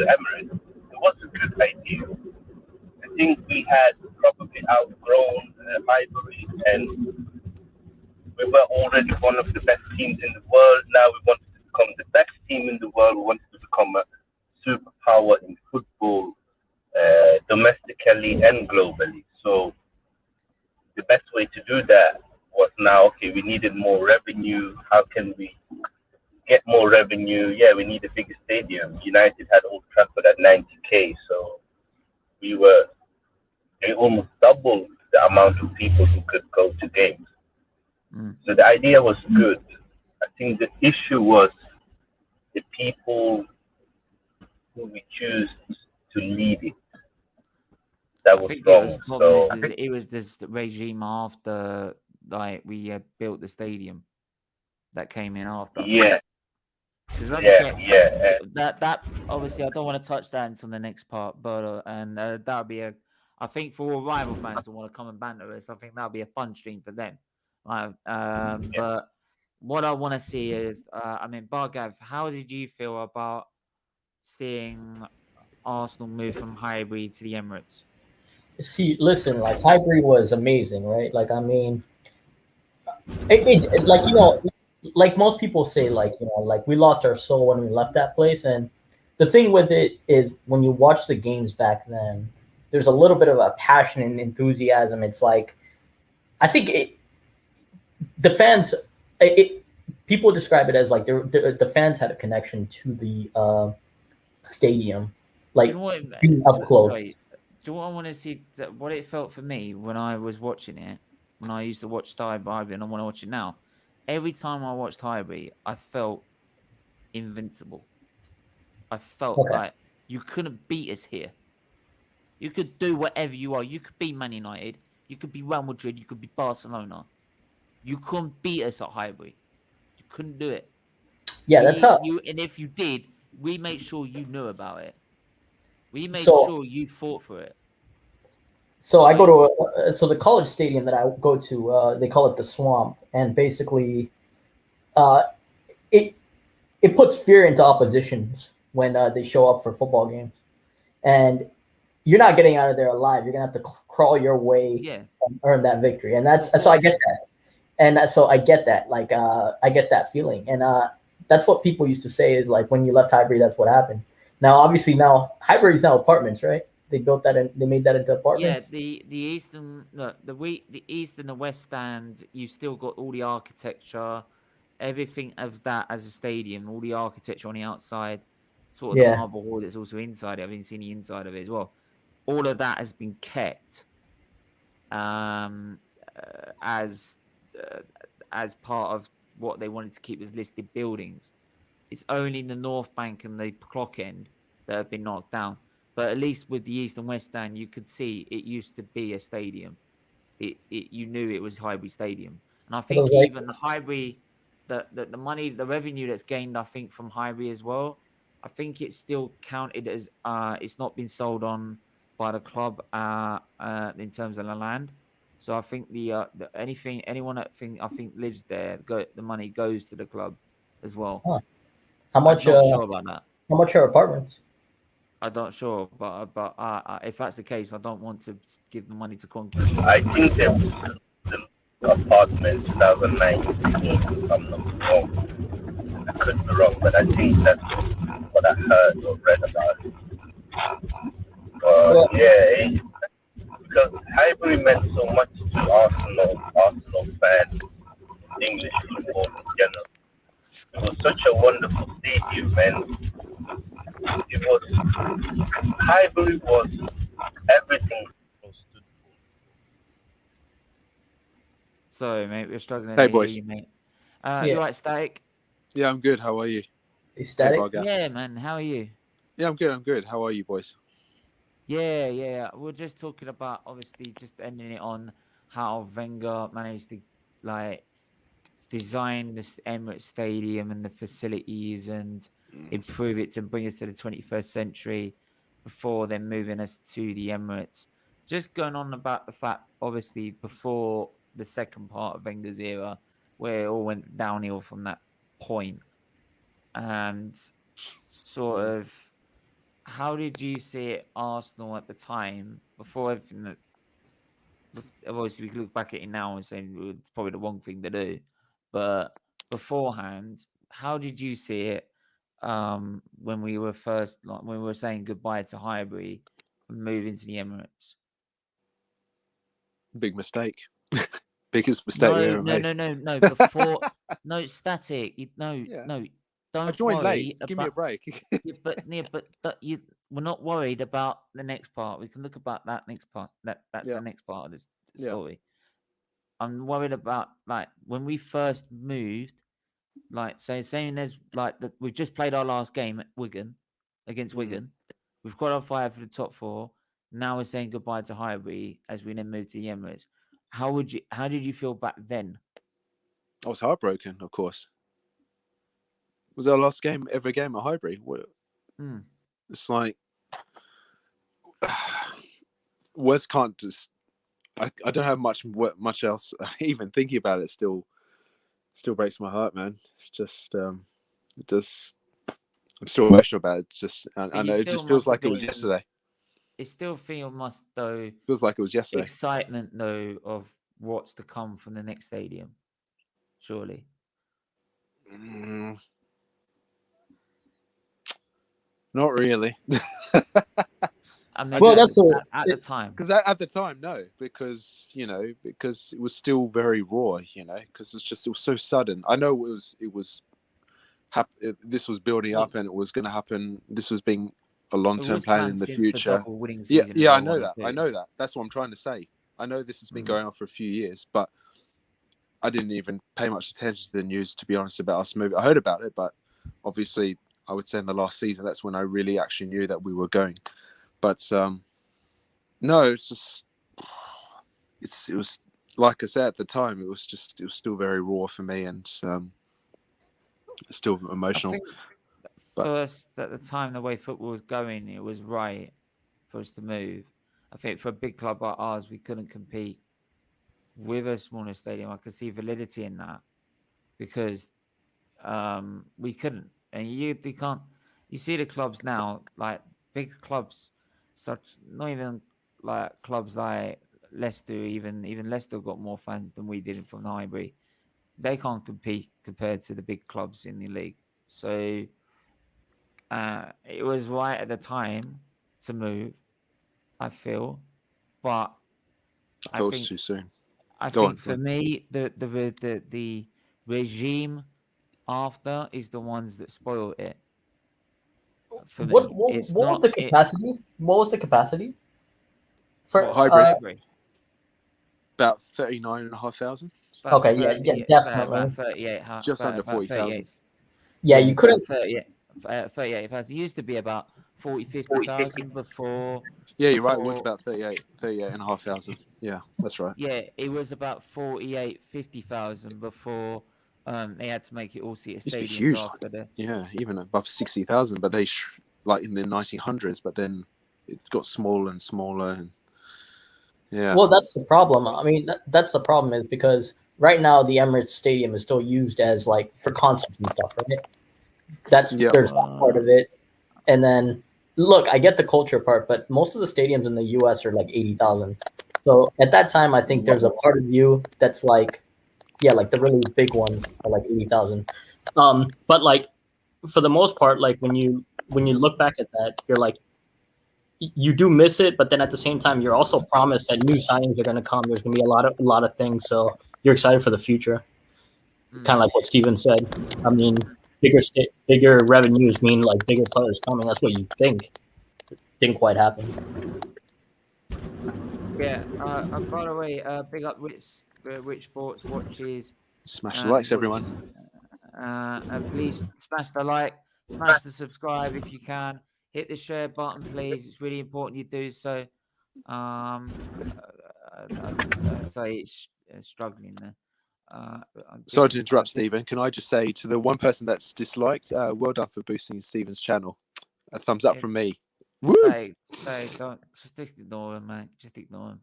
Speaker 4: Emirates, it was a good idea. I think we had probably outgrown Highbury, and we were already one of the best teams in the world. Now we wanted to become the best team in the world. We wanted to become a superpower in football, domestically and globally. So the best way to do that was now, okay, we needed more revenue. How can we get more revenue? Yeah, we need a bigger stadium. United had Old Trafford at 90K, so they almost doubled the amount of people who could go to games. So the idea was good. I think the issue was the people who we choose to lead it. That was wrong.
Speaker 1: It was this regime after, like, we had built the stadium that came in after.
Speaker 4: Yeah.
Speaker 1: That obviously I don't want to touch that until the next part, but that'll be I think for all rival fans that want to come and banter us, I think that'll be a fun stream for them. But what I want to see is, Bargav, how did you feel about seeing Arsenal move from Highbury to the Emirates?
Speaker 2: See, listen, like Highbury was amazing, right? Like, I mean, it like, you know, like most people say, like, you know, like we lost our soul when we left that place. And the thing with it is, when you watch the games back then, there's a little bit of a passion and enthusiasm. It's like, I think the fans, people describe it as like the fans had a connection to the stadium, like being up close.
Speaker 1: Sorry, do you know what I want to see? What it felt for me when I was watching it, when I used to watch Highbury, and I want to watch it now. Every time I watched Highbury, I felt invincible. I felt like you couldn't beat us here. You could do whatever you are. You could be Man United. You could be Real Madrid. You could be Barcelona. You couldn't beat us at Highbury. You couldn't do it.
Speaker 2: Yeah, that's up.
Speaker 1: And if you did, we made sure you knew about it. We made sure you fought for it.
Speaker 2: So I go to so the college stadium that I go to, they call it the Swamp, and basically, uh, it it puts fear into oppositions when they show up for football games, and you're not getting out of there alive. You're gonna have to crawl your way
Speaker 1: Yeah.
Speaker 2: and earn that victory, and that's so I get that, and so I get that, like I get that feeling, and that's what people used to say is like when you left Highbury, that's what happened. Now, obviously, now Highbury's now apartments, right? They built that and they made that into
Speaker 1: Yeah,
Speaker 2: apartments.
Speaker 1: the eastern the east and the west stand, you still got all the architecture, everything of that as a stadium, all the architecture on the outside, sort of the
Speaker 2: Yeah.
Speaker 1: marble hall that's also inside it. I've been seeing the inside of it as well. All of that has been kept um, uh, as uh, as part of what they wanted to keep as listed buildings. It's only the North Bank and the Clock End that have been knocked down. But at least with the East and West Stand, you could see it used to be a stadium. It you knew it was Highbury Stadium, and I
Speaker 2: But it was
Speaker 1: think
Speaker 2: like,
Speaker 1: even the Highbury, the money, the revenue that's gained, I think from Highbury as well. I think it's still counted as it's not been sold on by the club in terms of the land. So I think the anyone that I think lives there, the money goes to the club as well.
Speaker 2: huh, how
Speaker 1: I'm
Speaker 2: much?
Speaker 1: not sure about that.
Speaker 2: How much are apartments?
Speaker 1: I'm not sure, but if that's the case, I don't want to give the money to Conky. So
Speaker 4: I think there was the apartment 2019, if I'm not wrong. I could be wrong, but I think that's what I heard or read about it.
Speaker 2: Well,
Speaker 4: Yeah, because Highbury meant so much to Arsenal fans, English football in general. It was such a wonderful stadium, man. It was Highbury was everything.
Speaker 1: sorry, mate, we're struggling
Speaker 6: Hey,
Speaker 1: to hear
Speaker 6: boys.
Speaker 1: you, mate.
Speaker 2: Yeah.
Speaker 1: You right, Static?
Speaker 6: Yeah, I'm good. How are you?
Speaker 2: Is static?
Speaker 6: Bugger.
Speaker 1: Yeah, man. How are you?
Speaker 6: Yeah, I'm good. I'm good. How are you, boys?
Speaker 1: Yeah. We're just talking about obviously just ending it on how Wenger managed to like design this Emirates Stadium and the facilities and improve it to bring us to the 21st century before then moving us to the Emirates. Just going on about the fact, obviously, before the second part of Wenger's era, where it all went downhill from that point, and sort of how did you see it, Arsenal at the time before everything that obviously we can look back at it now and say it's probably the wrong thing to do, but beforehand, how did you see it when we were first like when we were saying goodbye to Highbury and moving to the Emirates?
Speaker 6: Big mistake. Biggest mistake we ever made.
Speaker 1: No. Before, no, Static.
Speaker 6: Yeah.
Speaker 1: No.
Speaker 6: I
Speaker 1: Don't
Speaker 6: joined
Speaker 1: worry
Speaker 6: late. Give me a
Speaker 1: about.
Speaker 6: break.
Speaker 1: We're not worried about the next part. We can look about that next part. That's
Speaker 6: Yeah.
Speaker 1: the next part of this
Speaker 6: Yeah.
Speaker 1: story. I'm worried about like when we first moved, like so saying there's like we've just played our last game at Wigan against Wigan. We've qualified for the top four. Now we're saying goodbye to Highbury as we then move to the Emirates. How did you feel back then?
Speaker 6: I was heartbroken, of course. It was our last game, every game at Highbury. It's like words can't just. I don't have much else. Even thinking about it still breaks my heart, man. It's just it does. I'm still emotional about it. It's just I know it just feels like it was yesterday.
Speaker 1: It still feels
Speaker 6: Feels like it was yesterday.
Speaker 1: Excitement though of what's to come from the next stadium, surely.
Speaker 6: Not really.
Speaker 1: I mean,
Speaker 2: Well, that's
Speaker 1: at the time.
Speaker 6: Because at the time, no, because it was still very raw, because it was so sudden. I know it was this was building up and it was going to happen. This was being a long-term plan in the future. Yeah, I know that. That's what I'm trying to say. I know this has been going on for a few years, but I didn't even pay much attention to the news, to be honest, about us moving. I heard about it, but obviously, I would say in the last season, that's when I really actually knew that we were going. But no, it's just it was like I said at the time. It was still very raw for me and still emotional.
Speaker 1: I think first at the time, the way football was going, it was right for us to move. I think for a big club like ours, we couldn't compete with a smaller stadium. I could see validity in that because we couldn't. And you can't. You see the clubs now, like big clubs, such not even like clubs like Leicester. Even Leicester got more fans than we did from Highbury. They can't compete compared to the big clubs in the league. So it was right at the time to move, I feel, but
Speaker 6: I thought it was too soon.
Speaker 1: I
Speaker 6: Go
Speaker 1: think
Speaker 6: on.
Speaker 1: for me, the regime after is the ones that spoil it. For me,
Speaker 2: What
Speaker 1: it's
Speaker 2: was
Speaker 1: not
Speaker 2: the capacity? What was the capacity for
Speaker 1: What,
Speaker 6: Highbury?
Speaker 1: Highbury?
Speaker 6: About 39,500.
Speaker 1: About
Speaker 2: Okay, yeah,
Speaker 1: 30
Speaker 2: yeah, definitely.
Speaker 1: About 38.
Speaker 6: Just under 40,000.
Speaker 2: Yeah, you couldn't.
Speaker 1: 38,000. It used to be about 40, 50,000 before.
Speaker 6: Yeah, you're right. It was
Speaker 1: before-
Speaker 6: about 38,500. Yeah, that's right.
Speaker 1: Yeah, it was about 48, 50,000 before they had to make it all seater
Speaker 6: Used to be
Speaker 1: stadiums
Speaker 6: huge.
Speaker 1: after the.
Speaker 6: Yeah, even above 60,000. But they like in the 1900s. But then it got smaller and smaller. And yeah.
Speaker 2: Well, that's the problem. I mean, that's the problem is because right now the Emirates Stadium is still used as like for concerts and stuff, right? There's that part of it, and then look, I get the culture part, but most of the stadiums in the U.S. are like 80,000. So at that time, I think there's a part of you that's like, yeah, like the really big ones are like 80,000. But like for the most part, like when you look back at that, you're like, you do miss it, but then at the same time, you're also promised that new signings are going to come. There's going to be a lot of things, so you're excited for the future. Kind of like what Steven said. I mean, bigger revenues mean like bigger players coming. That's what you think. It didn't quite happen.
Speaker 1: Yeah. By the way, big up Rich Sports watches.
Speaker 6: Smash the likes, everyone.
Speaker 1: Please smash the like, smash the subscribe if you can. Hit the share button, please. It's really important you do so. Sorry, it's struggling there.
Speaker 6: Sorry to interrupt, Stephen. Can I just say to the one person that's disliked, well done for boosting Stephen's channel. A thumbs up from me. Woo!
Speaker 1: Don't just ignore him, mate. Just ignore him.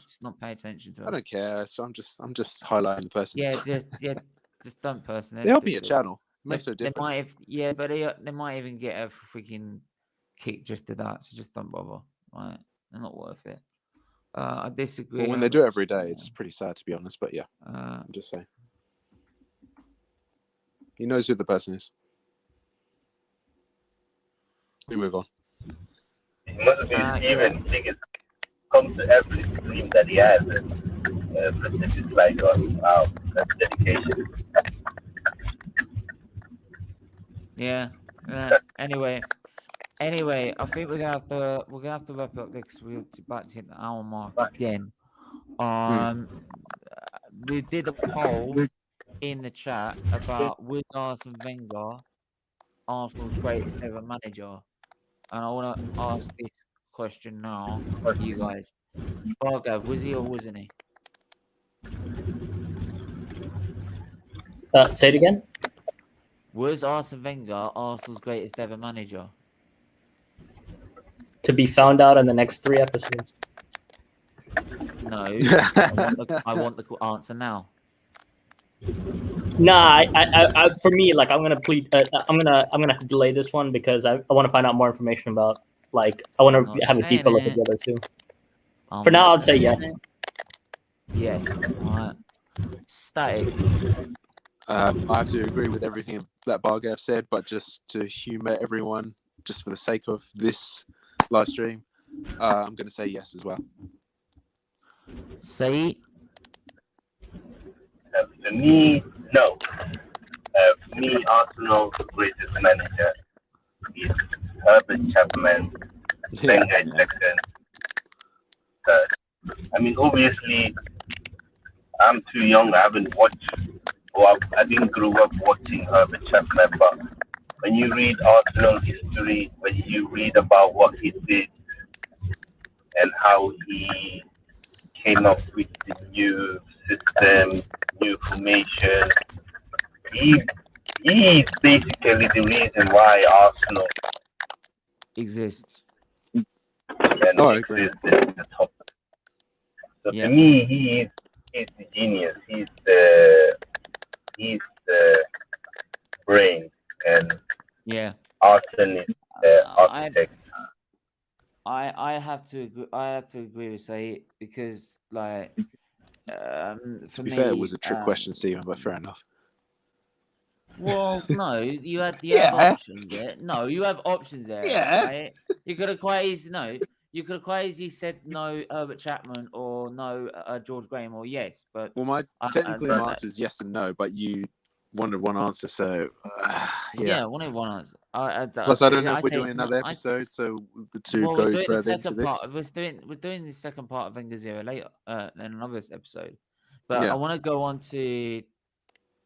Speaker 1: Just not pay attention to him.
Speaker 6: I don't care. So I'm just highlighting the person.
Speaker 1: Just don't personally.
Speaker 6: They help me a channel. It makes no difference.
Speaker 1: But they might even get a freaking kick just to that. So just don't bother. Right? They're not worth it. I disagree.
Speaker 6: Well, when they do it every day, it's pretty sad to be honest. But yeah, I'm just saying. He knows who the person is. We move on.
Speaker 4: It must be even biggest come to every stream that he has. It's like wow, that's dedication.
Speaker 1: Yeah. Anyway, I think we're gonna have to wrap up because we're about to hit the hour mark again. We did a poll in the chat about was Arsene Wenger Arsenal's greatest ever manager, and I want to ask this question now to you guys. Bargav, was he or wasn't he?
Speaker 2: Say it again.
Speaker 1: Was Arsene Wenger Arsenal's greatest ever manager?
Speaker 2: To be found out in the next 3 episodes.
Speaker 1: No, I want the answer now.
Speaker 2: Nah, I for me, like I'm gonna plead. I'm gonna delay this one because I want to find out more information about. Like I want to have a deeper look at the other two. For now, I'd say yes.
Speaker 1: Yes. Static.
Speaker 6: I have to agree with everything that Bargav said, but just to humour everyone, just for the sake of this live stream, I'm going to say yes as well.
Speaker 1: Say
Speaker 4: For me, no. For me, Arsenal's greatest manager is Herbert Chapman. Wenger is second. I mean, obviously, I'm too young. I haven't watched, or I didn't grow up watching Herbert Chapman. But when you read Arsenal history, when you read about what he did and how he came up with the new system, new formation, he's basically the reason why Arsenal
Speaker 1: exists.
Speaker 4: and
Speaker 6: Oh, I
Speaker 4: makes
Speaker 6: agree.
Speaker 4: this the top. So
Speaker 1: Yeah.
Speaker 4: to me, he's the genius. He's the brain, and
Speaker 1: Yeah.
Speaker 4: Arsene is the
Speaker 1: I
Speaker 4: architect.
Speaker 1: I have to agree. I have to agree with Saeed because like
Speaker 6: To
Speaker 1: for
Speaker 6: be fair, it
Speaker 1: me
Speaker 6: was a trick question, Stephen, but fair enough.
Speaker 1: well no you have
Speaker 2: Yeah.
Speaker 1: options there. No, you have options there.
Speaker 2: Yeah.
Speaker 1: Right? You could have quite easily no. You could have quite easily said no Herbert Chapman or no George Graham or yes, but
Speaker 6: Well, technically my answer is yes and no, but you wanted one answer, so
Speaker 1: yeah, one in one answer.
Speaker 6: Plus, I don't know if we're
Speaker 1: say
Speaker 6: doing
Speaker 1: it's
Speaker 6: another
Speaker 1: not.
Speaker 6: episode, so to
Speaker 1: Well, we're
Speaker 6: go
Speaker 1: doing the
Speaker 6: further into
Speaker 1: second
Speaker 6: this.
Speaker 1: part. We're doing the second part of Wenger Zero later in another episode. But
Speaker 6: Yeah.
Speaker 1: I want to go on to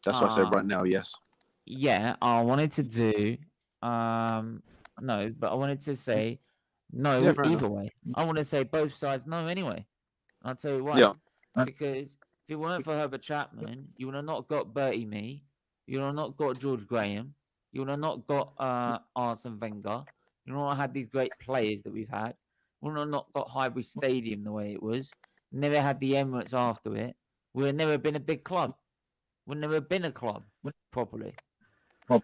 Speaker 6: That's why I said right now, yes.
Speaker 1: yeah, I wanted to do no, but I wanted to say no
Speaker 6: Yeah, fair enough.
Speaker 1: either way. I want to say both sides no anyway. I'll tell you why.
Speaker 6: Yeah.
Speaker 1: Because if it weren't for Herbert Chapman, you would have not got Bertie Mee, you would have not got George Graham, you would have not got Arsene Wenger, you would not have had these great players that we've had, you would have not got Highbury Stadium the way it was, never had the Emirates after it, we would have never been a big club. We've never been a club properly.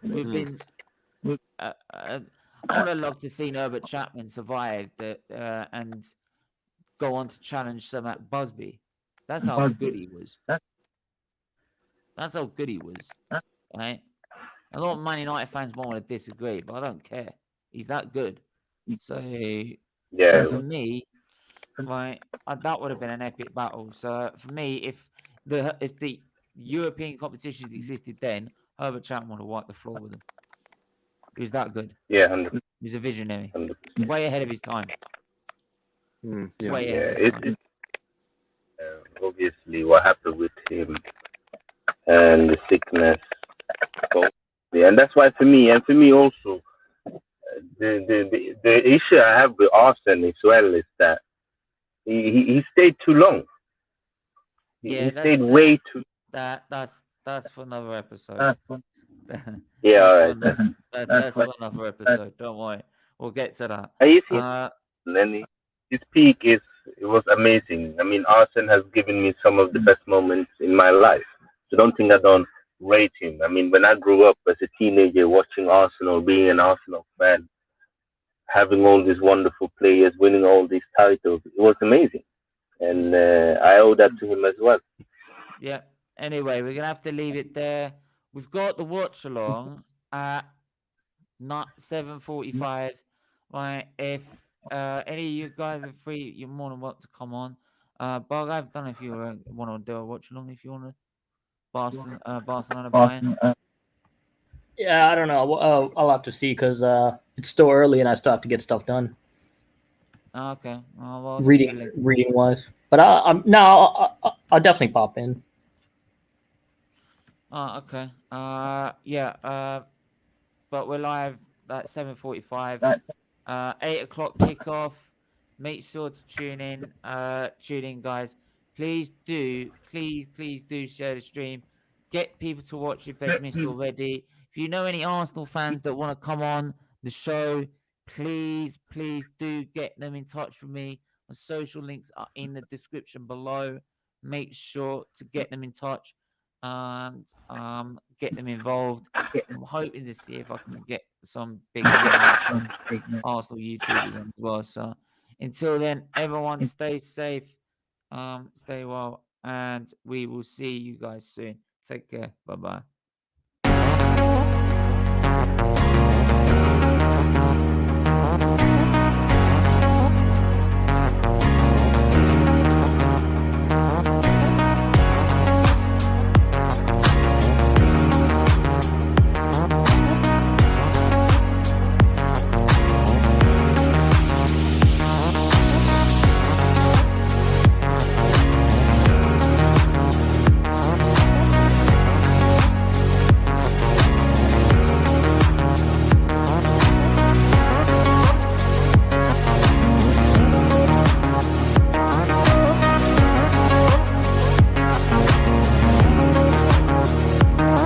Speaker 1: We've been. I would have loved to see Herbert Chapman survive and go on to challenge Sir Matt Busby. That's how good he was. That's how good he was. Right? A lot of Man United fans might want to disagree, but I don't care. He's that good. So
Speaker 4: Yeah,
Speaker 1: for me, right, that would have been an epic battle. So for me, if the European competitions existed then, Herbert Chapman would have wiped the floor with them. He was that good.
Speaker 4: yeah, 100%.
Speaker 1: He was a visionary,
Speaker 4: 100%.
Speaker 1: way ahead of his time.
Speaker 6: Yeah.
Speaker 1: Way
Speaker 4: Yeah,
Speaker 1: ahead of his time.
Speaker 4: obviously what happened with him and the sickness. And that's why for me also, the issue I have with Arsene as well is that he stayed too long.
Speaker 1: Yeah,
Speaker 4: He stayed way too.
Speaker 1: That's for another episode.
Speaker 4: Yeah, all right.
Speaker 1: That's for another episode. Don't worry, we'll get to that.
Speaker 4: You see, and his peak it was amazing. I mean, Arsene has given me some of the best moments in my life. So don't think I don't rate him. I mean, when I grew up as a teenager watching Arsenal, being an Arsenal fan, having all these wonderful players, winning all these titles, it was amazing. And I owe that to him as well.
Speaker 1: Yeah. Anyway, we're gonna have to leave it there. We've got the watch along at 7:45. Right. If any of you guys are free, you're more than welcome to come on. Bug, I've done if you want to do a watch along. If you want to, Barcelona Bayern.
Speaker 2: Yeah, I don't know. I'll have to see because it's still early and I still have to get stuff done.
Speaker 1: Okay. Well,
Speaker 2: reading wise, but I'll definitely pop in.
Speaker 1: Okay. Yeah. But we're live at 7:45. 8 o'clock kickoff. Make sure to tune in, guys. Please do share the stream. Get people to watch if they've missed already. If you know any Arsenal fans that want to come on the show, please do get them in touch with me. The social links are in the description below. Make sure to get them in touch and get them involved. I'm hoping to see if I can get some big Arsenal YouTubers on as well. So until then, everyone stay safe, stay well, and we will see you guys soon. Take care. Bye-bye.